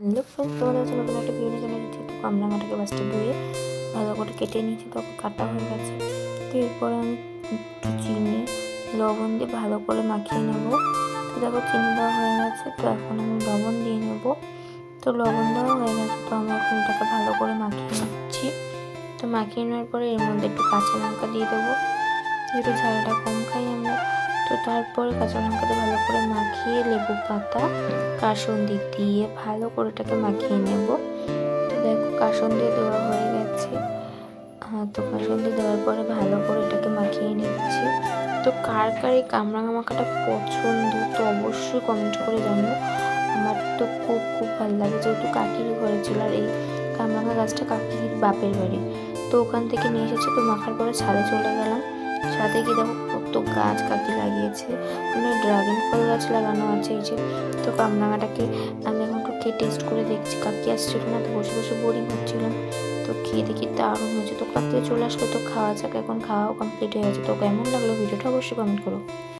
Hello friends, তোমাদের কাছে নতুন একটা ভিডিও নিয়ে চলে এসেছি। তো কামরাঙাটাকে ফার্স্টে ধুয়ে ভালো করে কেটে নিয়েছি, তো কাটা হয়ে গেছে। তো এরপরে আমি একটু চিনি লবণ দিয়ে ভালো করে মাখিয়ে নেব। তো দেখো চিনি দেওয়া হয়ে গেছে, তো এখন আমি লবণ দিয়ে নেব। তো লবণ দেওয়া হয়ে গেছে, তো আমি এখন এটাকে ভালো করে মাখিয়ে নিচ্ছি। তো মাখিয়ে নেওয়ার পরে এর মধ্যে একটু কাঁচা লঙ্কা দিয়ে দেবো, যেহেতু ঝালটা কম খাই আমরা। তো তারপরে কাঁচা লঙ্কাতে ভালো করে মাখিয়ে লেবু পাতা কাসুন্দি দিয়ে ভালো করে এটাকে মাখিয়ে নেব। তো দেখো কাসুন্দি দেওয়া হয়ে গেছে। তো কাসুন্দি দেওয়ার পরে ভালো করে এটাকে মাখিয়ে নিচ্ছি। তো কার কার এই কামরাঙা মাখাটা পছন্দ তো অবশ্যই কমেন্ট করে জানিও। আমার তো খুব খুব ভালো লাগে, যেহেতু কাকির ঘরে ছিল আর এই কামরাঙা গাছটা কাকির বাপের বাড়ি। তো ওখান থেকে নিয়ে এসেছি। তো মাখার পরে ছাদে চলে গেলাম। ছাদে গিয়ে দেখো কত গাছ কাকি লাগিয়েছে, মানে ড্রাগন ফল গাছ লাগানো আছে এই যে। তো কামরাঙাটাকে আমি এখন একটু খেয়ে টেস্ট করে দেখছি, কাকি আসছিল না, তো বসে বসে বোরিং হচ্ছিলাম। তো খেয়ে দেখি দারুণ হয়েছে। তো কাকি চলে আসলো, তো খাওয়া যাক। এখন খাওয়াও কমপ্লিট হয়ে গেছে। তো কেমন লাগলো ভিডিওটা অবশ্যই কমেন্ট করো।